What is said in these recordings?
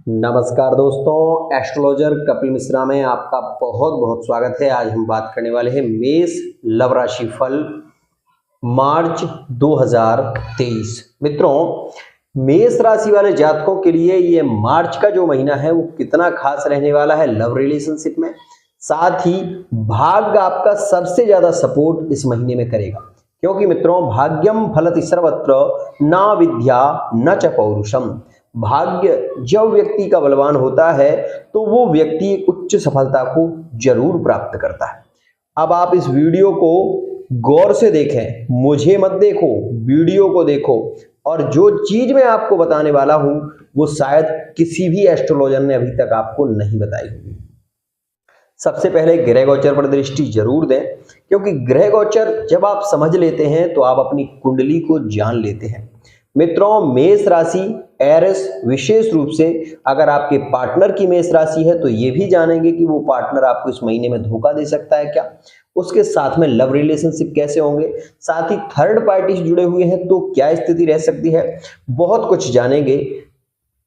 नमस्कार दोस्तों, एस्ट्रोलॉजर कपिल मिश्रा में आपका बहुत बहुत स्वागत है। आज हम बात करने वाले हैं मेष लव राशि फल मार्च 2023। मित्रों, मेष राशि वाले जातकों के लिए ये मार्च का जो महीना है वो कितना खास रहने वाला है लव रिलेशनशिप में। साथ ही भाग्य आपका सबसे ज्यादा सपोर्ट इस महीने में करेगा, क्योंकि मित्रों भाग्यम फलति सर्वत्र न विद्या न च पौरुषम। भाग्य जब व्यक्ति का बलवान होता है तो वो व्यक्ति उच्च सफलता को जरूर प्राप्त करता है। अब आप इस वीडियो को गौर से देखें, मुझे मत देखो, वीडियो को देखो। और जो चीज मैं आपको बताने वाला हूं वो शायद किसी भी एस्ट्रोलॉजर ने अभी तक आपको नहीं बताई होगी। सबसे पहले ग्रह गोचर पर दृष्टि जरूर दें, क्योंकि ग्रह गोचर जब आप समझ लेते हैं तो आप अपनी कुंडली को जान लेते हैं। मित्रों, मेष राशि एरिस, विशेष रूप से अगर आपके पार्टनर की मेष राशि है तो ये भी जानेंगे कि वो पार्टनर आपको इस महीने में धोखा दे सकता है क्या, उसके साथ में लव रिलेशनशिप कैसे होंगे, साथ ही थर्ड पार्टी से जुड़े हुए हैं तो क्या स्थिति रह सकती है। बहुत कुछ जानेंगे।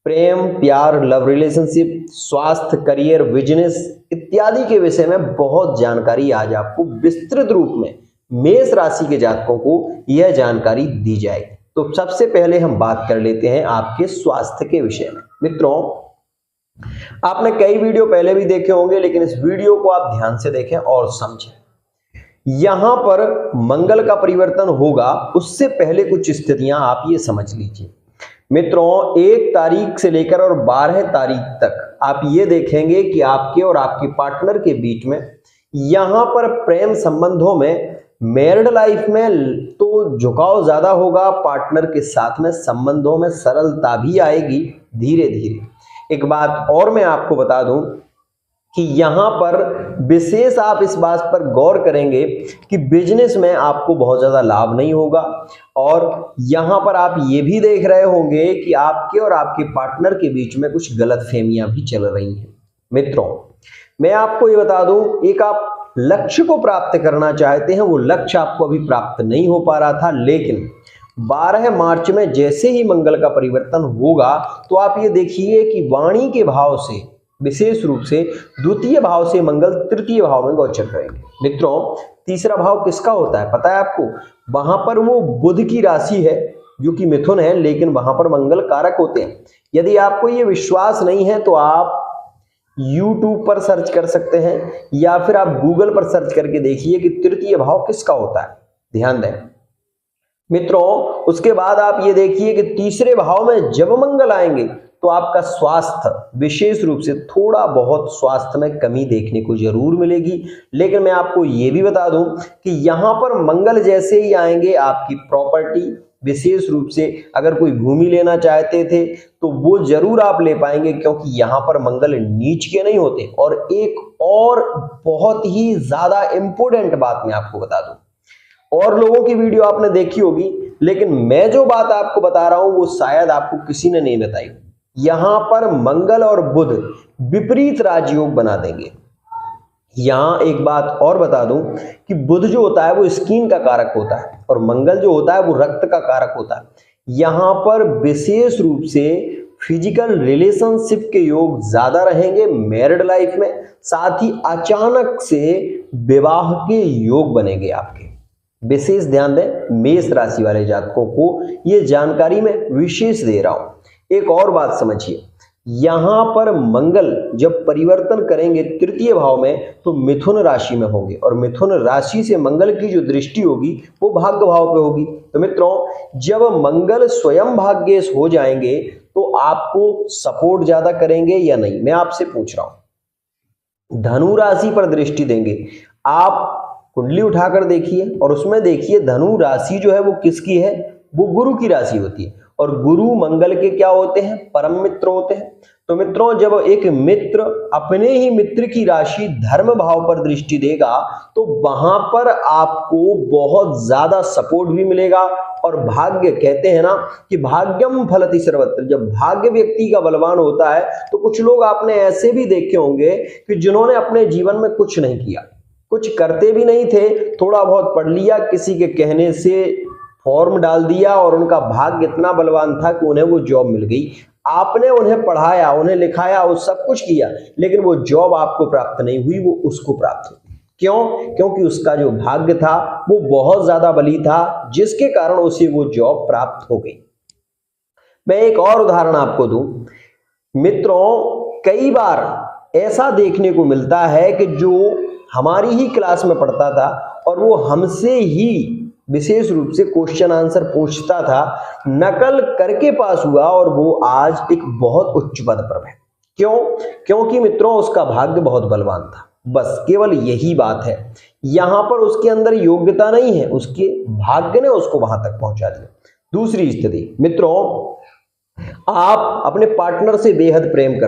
प्रेम, प्यार, लव रिलेशनशिप, स्वास्थ्य, करियर, बिजनेस इत्यादि के विषय में बहुत जानकारी आज आपको विस्तृत रूप में मेष राशि के जातकों को यह जानकारी दी जाएगी। तो सबसे पहले हम बात कर लेते हैं आपके स्वास्थ्य के विषय में। मित्रों, आपने कई वीडियो पहले भी देखे होंगे, लेकिन इस वीडियो को आप ध्यान से देखें और समझें। यहां पर मंगल का परिवर्तन होगा, उससे पहले कुछ स्थितियां आप ये समझ लीजिए। मित्रों, 1 तारीख से लेकर और 12 तारीख तक आप ये देखेंगे कि आपके और आपके पार्टनर के बीच में यहां पर प्रेम संबंधों में, मैरिड लाइफ में तो झुकाव ज्यादा होगा, पार्टनर के साथ में संबंधों में सरलता भी आएगी धीरे धीरे। एक बात और मैं आपको बता दूं कि यहां पर विशेष आप इस बात पर गौर करेंगे कि बिजनेस में आपको बहुत ज्यादा लाभ नहीं होगा। और यहां पर आप ये भी देख रहे होंगे कि आपके और आपके पार्टनर के बीच में कुछ गलतफहमियां भी चल रही हैं। मित्रों, मैं आपको ये बता दूं, एक आप लक्ष्य को प्राप्त करना चाहते हैं, वो लक्ष्य आपको अभी प्राप्त नहीं हो पा रहा था, लेकिन 12 मार्च में जैसे ही मंगल का परिवर्तन होगा तो आप ये देखिए कि वाणी के भाव से, विशेष रूप से द्वितीय भाव से मंगल तृतीय भाव में गोचर करेंगे। मित्रों, तीसरा भाव किसका होता है पता है आपको? वहां पर वो बुध की राशि है जो कि मिथुन है, लेकिन वहां पर मंगल कारक होते हैं। यदि आपको ये विश्वास नहीं है तो आप YouTube पर सर्च कर सकते हैं या फिर आप गूगल पर सर्च करके देखिए कि तृतीय भाव किसका होता है। ध्यान दें मित्रों। उसके बाद आप ये देखिए कि तीसरे भाव में जब मंगल आएंगे तो आपका स्वास्थ्य, विशेष रूप से थोड़ा बहुत स्वास्थ्य में कमी देखने को जरूर मिलेगी। लेकिन मैं आपको ये भी बता दूं कि यहां पर मंगल जैसे ही आएंगे आपकी प्रॉपर्टी, विशेष रूप से अगर कोई भूमि लेना चाहते थे तो वो जरूर आप ले पाएंगे, क्योंकि यहां पर मंगल नीच के नहीं होते। और एक और बहुत ही ज्यादा इंपॉर्टेंट बात मैं आपको बता दूं, और लोगों की वीडियो आपने देखी होगी, लेकिन मैं जो बात आपको बता रहा हूं वो शायद आपको किसी ने नहीं बताई। यहां पर मंगल और बुध विपरीत राजयोग बना देंगे। यहां एक बात और बता दूं कि बुध जो होता है वो स्किन का कारक होता है और मंगल जो होता है वो रक्त का कारक होता है। यहां पर विशेष रूप से फिजिकल रिलेशनशिप के योग ज्यादा रहेंगे मैरिड लाइफ में, साथ ही अचानक से विवाह के योग बनेंगे आपके। विशेष ध्यान दें, मेष राशि वाले जातकों को ये जानकारी मैं विशेष दे रहा हूं। एक और बात समझिए, यहां पर मंगल जब परिवर्तन करेंगे तृतीय भाव में तो मिथुन राशि में होंगे, और मिथुन राशि से मंगल की जो दृष्टि होगी वो भाग्य भाव पे होगी। तो मित्रों, जब मंगल स्वयं भाग्येश हो जाएंगे तो आपको सपोर्ट ज्यादा करेंगे या नहीं, मैं आपसे पूछ रहा हूं। धनु राशि पर दृष्टि देंगे, आप कुंडली उठाकर देखिए और उसमें देखिए धनु राशि जो है वो किसकी है, वो गुरु की राशि होती है। और गुरु मंगल के क्या होते हैं? परम मित्र होते हैं। तो मित्रों, जब एक मित्र अपने ही मित्र की राशि धर्म भाव पर दृष्टि देगा तो वहां पर आपको बहुत ज्यादा सपोर्ट भी मिलेगा। और भाग्य कहते हैं ना कि भाग्यम फलति सर्वत्र, जब भाग्य व्यक्ति का बलवान होता है तो कुछ लोग आपने ऐसे भी देखे होंगे कि जिन्होंने अपने जीवन में कुछ नहीं किया, कुछ करते भी नहीं थे, थोड़ा बहुत पढ़ लिया, किसी के कहने से फॉर्म डाल दिया और उनका भाग्य इतना बलवान था कि उन्हें वो जॉब मिल गई। आपने उन्हें पढ़ाया, उन्हें लिखाया, वो सब कुछ किया, लेकिन वो जॉब आपको प्राप्त नहीं हुई, वो उसको प्राप्त हुई। क्यों? क्योंकि उसका जो भाग्य था वो बहुत ज्यादा बली था, जिसके कारण उसे वो जॉब प्राप्त हो गई। मैं एक और उदाहरण आपको दूं मित्रों, कई बार ऐसा देखने को मिलता है कि जो हमारी ही क्लास में पढ़ता था और वो हमसे ही विशेष रूप से क्वेश्चन आंसर पूछता था, नकल करके पास हुआ और वो आज एक बहुत उच्च पद पर है। क्यों? क्योंकि मित्रों उसका भाग्य बहुत बलवान था। बस केवल यही बात है, यहां पर उसके अंदर योग्यता नहीं है, उसके भाग्य ने उसको वहां तक पहुंचा दिया। दूसरी स्थिति मित्रों, आप अपने पार्टनर से बेहद प्रेम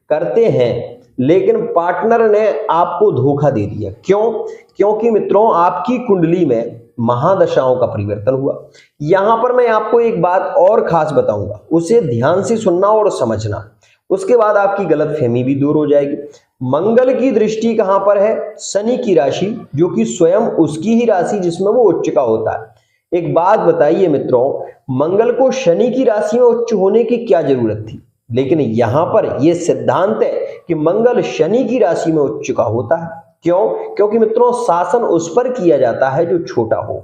करते हैं, लेकिन पार्टनर ने आपको धोखा दे दिया। क्यों? क्योंकि मित्रों आपकी कुंडली में महादशाओं का परिवर्तन हुआ। यहां पर मैं आपको एक बात और खास बताऊंगा, उसे ध्यान से सुनना और समझना, उसके बाद आपकी गलतफहमी भी दूर हो जाएगी। मंगल की दृष्टि कहां पर है? शनि की राशि, जो कि स्वयं उसकी ही राशि जिसमें वो उच्च का होता है। एक बात बताइए मित्रों, मंगल को शनि की राशि में उच्च होने की क्या जरूरत थी? लेकिन यहां पर यह सिद्धांत है कि मंगल शनि की राशि में उच्च का होता है। क्यों? क्योंकि मित्रों शासन उस पर किया जाता है जो छोटा हो।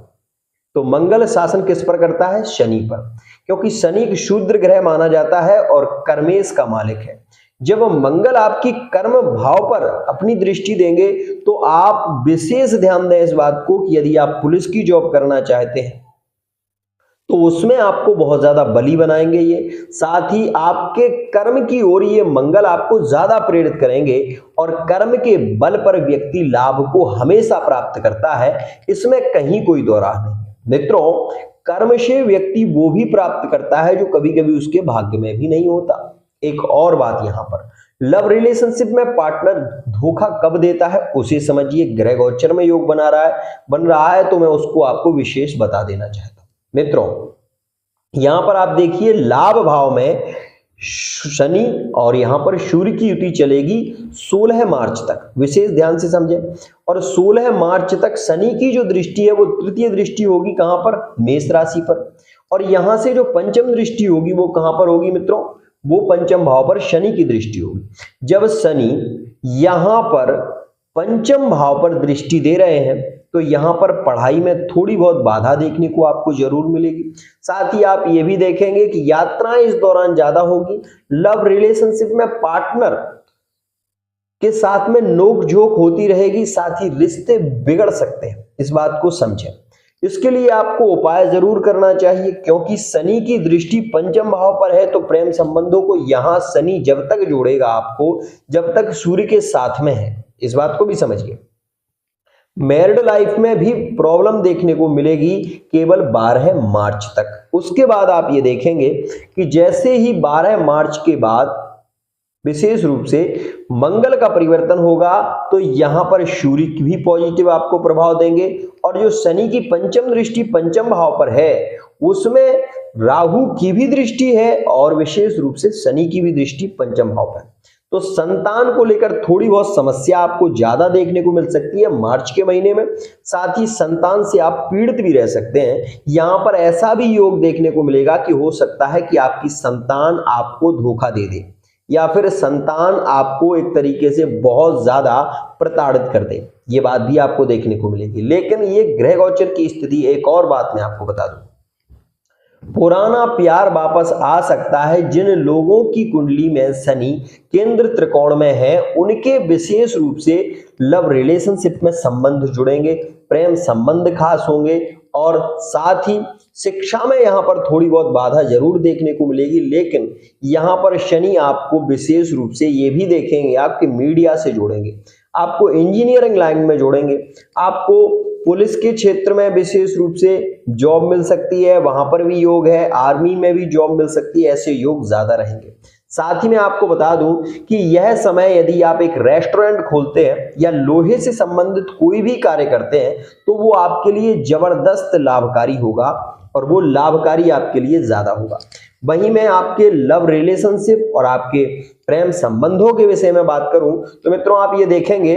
तो मंगल शासन किस पर करता है? शनि पर, क्योंकि शनि एक शूद्र ग्रह माना जाता है और कर्मेश का मालिक है। जब मंगल आपकी कर्म भाव पर अपनी दृष्टि देंगे तो आप विशेष ध्यान दें इस बात को कि यदि आप पुलिस की जॉब करना चाहते हैं तो उसमें आपको बहुत ज्यादा बली बनाएंगे ये, साथ ही आपके कर्म की ओर ये मंगल आपको ज्यादा प्रेरित करेंगे और कर्म के बल पर व्यक्ति लाभ को हमेशा प्राप्त करता है, इसमें कहीं कोई दो राह नहीं। मित्रों कर्म से व्यक्ति वो भी प्राप्त करता है जो कभी कभी उसके भाग्य में भी नहीं होता। एक और बात यहां पर, लव रिलेशनशिप में पार्टनर धोखा कब देता है उसे समझिए। ग्रह गोचर में योग बन रहा है तो मैं उसको आपको विशेष बता देना चाहता हूं। मित्रों यहां पर आप देखिए लाभ भाव में शनि और यहां पर सूर्य की युति चलेगी 16 मार्च तक, विशेष ध्यान से समझें। और 16 मार्च तक शनि की जो दृष्टि है वो तृतीय दृष्टि होगी कहां पर? मेष राशि पर। और यहां से जो पंचम दृष्टि होगी वो कहां पर होगी मित्रों? वो पंचम भाव पर शनि की दृष्टि होगी। जब शनि यहां पर पंचम भाव पर दृष्टि दे रहे हैं तो यहां पर पढ़ाई में थोड़ी बहुत बाधा देखने को आपको जरूर मिलेगी। साथ ही आप ये भी देखेंगे कि यात्राएं इस दौरान ज्यादा होगी। लव रिलेशनशिप में पार्टनर के साथ में नोक झोंक होती रहेगी, साथ ही रिश्ते बिगड़ सकते हैं, इस बात को समझें। इसके लिए आपको उपाय जरूर करना चाहिए, क्योंकि शनि की दृष्टि पंचम भाव पर है तो प्रेम संबंधों को यहां शनि जब तक जोड़ेगा आपको जब तक सूर्य के साथ में है, इस बात को भी समझिए। मैरिड लाइफ में भी प्रॉब्लम देखने को मिलेगी केवल 12 मार्च तक। उसके बाद आप ये देखेंगे कि जैसे ही 12 मार्च के बाद विशेष रूप से मंगल का परिवर्तन होगा तो यहां पर सूर्य की भी पॉजिटिव आपको प्रभाव देंगे, और जो शनि की पंचम दृष्टि पंचम भाव पर है उसमें राहु की भी दृष्टि है और विशेष रूप से शनि की भी दृष्टि पंचम भाव पर। तो संतान को लेकर थोड़ी बहुत समस्या आपको ज्यादा देखने को मिल सकती है मार्च के महीने में। साथ ही संतान से आप पीड़ित भी रह सकते हैं। यहां पर ऐसा भी योग देखने को मिलेगा कि हो सकता है कि आपकी संतान आपको धोखा दे दे या फिर संतान आपको एक तरीके से बहुत ज्यादा प्रताड़ित कर दे, ये बात भी आपको देखने को मिलेगी। लेकिन ये ग्रह गोचर की स्थिति, एक और बात मैं आपको बता दूं, पुराना प्यार वापस आ सकता है। जिन लोगों की कुंडली में शनि केंद्र त्रिकोण में है उनके विशेष रूप से लव रिलेशनशिप में संबंध जुड़ेंगे, प्रेम संबंध खास होंगे, और साथ ही शिक्षा में यहां पर थोड़ी बहुत बाधा जरूर देखने को मिलेगी। लेकिन यहां पर शनि आपको विशेष रूप से ये भी देखेंगे, आपके मीडिया से जोड़ेंगे, आपको इंजीनियरिंग लाइन में जोड़ेंगे, आपको पुलिस के क्षेत्र में विशेष रूप से जॉब मिल सकती है, वहां पर भी योग है, आर्मी में भी जॉब मिल सकती है, ऐसे योग ज्यादा रहेंगे। साथ ही मैं आपको बता दूं कि यह समय यदि आप एक रेस्टोरेंट खोलते हैं या लोहे से संबंधित कोई भी कार्य करते हैं तो वो आपके लिए जबरदस्त लाभकारी होगा और वो लाभकारी आपके लिए ज्यादा होगा। वहीं मैं आपके लव रिलेशनशिप और आपके प्रेम संबंधों के विषय में बात करूं तो मित्रों आप ये देखेंगे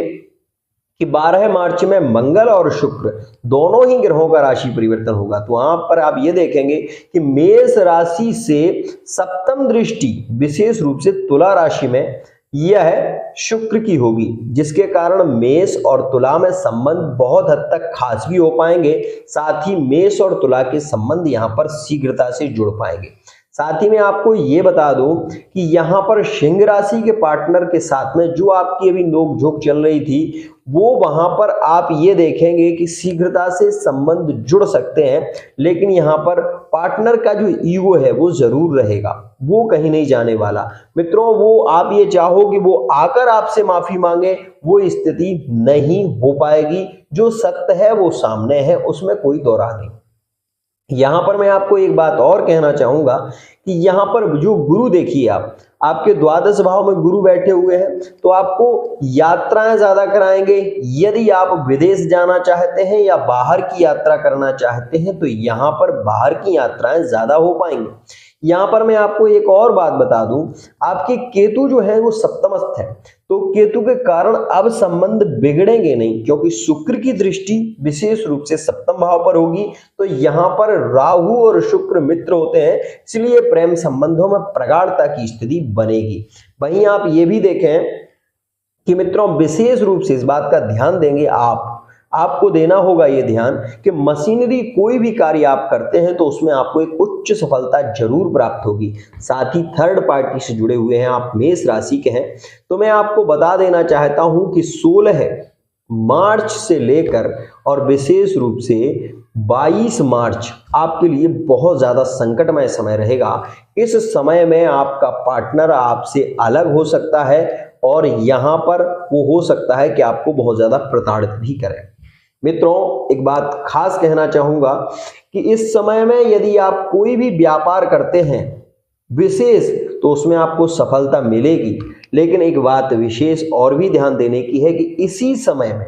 कि 12 मार्च में मंगल और शुक्र दोनों ही ग्रहों का राशि परिवर्तन होगा। तो वहां पर आप ये देखेंगे कि मेष राशि से सप्तम दृष्टि विशेष रूप से तुला राशि में यह शुक्र की होगी, जिसके कारण मेष और तुला में संबंध बहुत हद तक खास भी हो पाएंगे। साथ ही मेष और तुला के संबंध यहां पर शीघ्रता से जुड़ पाएंगे। साथ ही मैं आपको ये बता दूं कि यहां पर सिंह राशि के पार्टनर के साथ में जो आपकी अभी नोकझोंक चल रही थी, वो वहां पर आप ये देखेंगे कि शीघ्रता से संबंध जुड़ सकते हैं, लेकिन यहां पर पार्टनर का जो ईगो है वो जरूर रहेगा, वो कहीं नहीं जाने वाला। मित्रों, वो आप ये चाहो कि वो आकर आपसे माफी मांगे, वो स्थिति नहीं हो पाएगी। जो सत्य है वो सामने है, उसमें कोई दो राह नहीं। यहां पर मैं आपको एक बात और कहना चाहूंगा कि यहां पर जो गुरु देखिए, आप आपके द्वादश भाव में गुरु बैठे हुए हैं, तो आपको यात्राएं ज्यादा कराएंगे। यदि आप विदेश जाना चाहते हैं या बाहर की यात्रा करना चाहते हैं, तो यहां पर बाहर की यात्राएं ज्यादा हो पाएंगी। यहां पर मैं आपको एक और बात बता दूं, आपके केतु जो है वो सप्तमस्थ है, तो केतु के कारण अब संबंध बिगड़ेंगे नहीं, क्योंकि शुक्र की दृष्टि विशेष रूप से सप्तम भाव पर होगी। तो यहां पर राहु और शुक्र मित्र होते हैं, इसलिए प्रेम संबंधों में प्रगाढ़ता की स्थिति बनेगी। वहीं आप ये भी देखें कि मित्रों, विशेष रूप से इस बात का ध्यान देंगे, आपको देना होगा ये ध्यान कि मशीनरी कोई भी कार्य आप करते हैं तो उसमें आपको एक उच्च सफलता जरूर प्राप्त होगी। साथ ही थर्ड पार्टी से जुड़े हुए हैं, आप मेष राशि के हैं, तो मैं आपको बता देना चाहता हूं कि 16 मार्च से लेकर और विशेष रूप से 22 मार्च आपके लिए बहुत ज्यादा संकटमय समय रहेगा। इस समय में आपका पार्टनर आपसे अलग हो सकता है और यहां पर वो हो सकता है कि आपको बहुत ज्यादा प्रताड़ित भी करे। मित्रों, एक बात खास कहना चाहूंगा कि इस समय में यदि आप कोई भी व्यापार करते हैं विशेष, तो उसमें आपको सफलता मिलेगी। लेकिन एक बात विशेष और भी ध्यान देने की है कि इसी समय में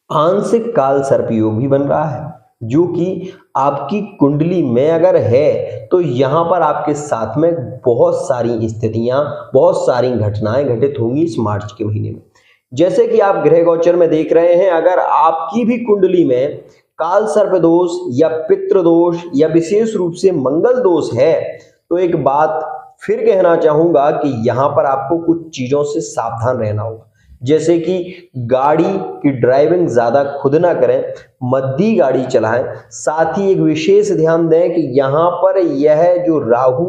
आंशिक काल सर्प योग भी बन रहा है, जो कि आपकी कुंडली में अगर है तो यहां पर आपके साथ में बहुत सारी स्थितियां, बहुत सारी घटनाएं घटित होंगी इस मार्च के महीने में। जैसे कि आप ग्रह गोचर में देख रहे हैं, अगर आपकी भी कुंडली में काल सर्प दोष या पितृ दोष या विशेष रूप से मंगल दोष है, तो एक बात फिर कहना चाहूंगा कि यहां पर आपको कुछ चीजों से सावधान रहना होगा। जैसे कि गाड़ी की ड्राइविंग ज्यादा खुद ना करें, मध्य गाड़ी चलाएं। साथ ही एक विशेष ध्यान दें कि यहां पर यह जो राहु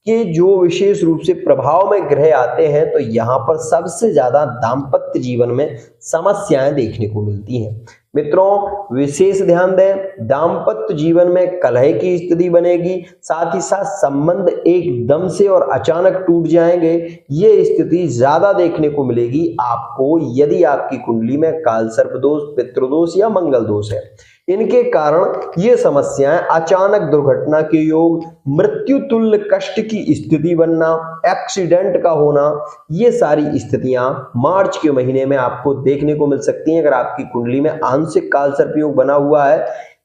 के जो विशेष रूप से प्रभाव में ग्रह आते हैं, तो यहां पर सबसे ज्यादा दाम्पत्य जीवन में समस्याएं देखने को मिलती हैं। मित्रों, विशेष ध्यान दें, दाम्पत्य जीवन में कलह की स्थिति बनेगी। साथ ही साथ संबंध एकदम से और अचानक टूट जाएंगे, ये स्थिति ज्यादा देखने को मिलेगी आपको यदि आपकी कुंडली में काल सर्प दोष, पितृदोष या मंगल दोष है। इनके कारण ये समस्याएं अचानक दुर्घटना के योग, मृत्यु तुल्य कष्ट की स्थिति बनना, एक्सीडेंट का होना, ये सारी स्थितियां मार्च के महीने में आपको देखने को मिल सकती हैं। अगर आपकी कुंडली में आंशिक काल सर्प योग बना हुआ है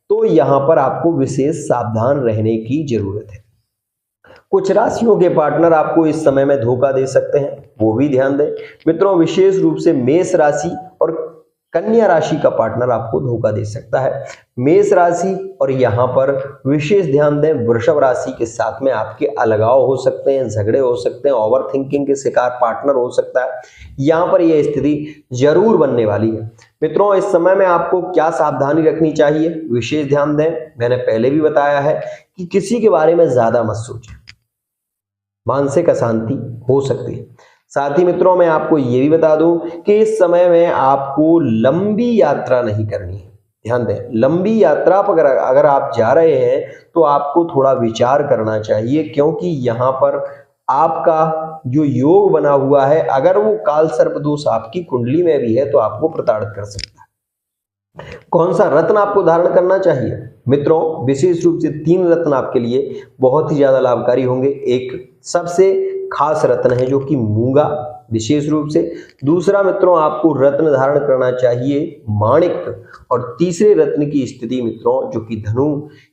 तो यहां पर आपको विशेष सावधान रहने की जरूरत है। कुछ राशियों के पार्टनर आपको इस समय में धोखा दे सकते हैं, वो भी ध्यान दें। मित्रों, विशेष रूप से मेष राशि और कन्या राशि का पार्टनर आपको धोखा दे सकता है। मेष राशि और यहाँ पर विशेष ध्यान दें, वृषभ राशि के साथ में आपके अलगाव हो सकते हैं, झगड़े हो सकते हैं, ओवर थिंकिंग के शिकार पार्टनर हो सकता है। यहाँ पर यह स्थिति जरूर बनने वाली है। मित्रों, इस समय में आपको क्या सावधानी रखनी चाहिए, विशेष ध्यान दें। मैंने पहले भी बताया है कि किसी के बारे में ज्यादा मत सोचें, मानसिक अशांति हो सकती है। साथ ही मित्रों, मैं आपको ये भी बता दूं कि इस समय में आपको लंबी यात्रा नहीं करनी है। ध्यान दें, लंबी यात्रा पर अगर आप जा रहे हैं तो आपको थोड़ा विचार करना चाहिए, क्योंकि यहाँ पर आपका जो योग बना हुआ है, अगर वो काल सर्प दोष आपकी कुंडली में भी है तो आपको प्रताड़ित कर सकता है। कौन सा रत्न आपको धारण करना चाहिए? मित्रों, विशेष रूप से 3 रत्न आपके लिए बहुत ही ज्यादा लाभकारी होंगे। एक सबसे खास रत्न है जो कि मूंगा, विशेष रूप से। दूसरा मित्रों, आपको रत्न धारण करना चाहिए माणिक, और तीसरे रत्न की स्थिति मित्रों जो कि धनु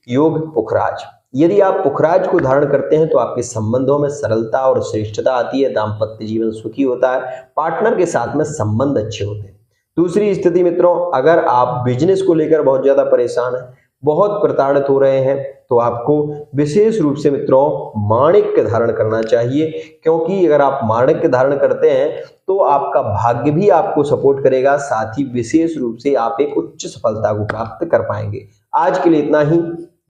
योग पुखराज। यदि आप पुखराज को धारण करते हैं तो आपके संबंधों में सरलता और श्रेष्ठता आती है, दाम्पत्य जीवन सुखी होता है, पार्टनर के साथ में संबंध अच्छे होते हैं। दूसरी स्थिति मित्रों, अगर आप बिजनेस को लेकर बहुत ज्यादा परेशान हैं, बहुत प्रताड़ित हो रहे हैं, तो आपको विशेष रूप से मित्रों माणिक्य धारण करना चाहिए, क्योंकि अगर आप माणिक्य धारण करते हैं तो आपका भाग्य भी आपको सपोर्ट करेगा, साथ ही विशेष रूप से आप एक उच्च सफलता को प्राप्त कर पाएंगे। आज के लिए इतना ही।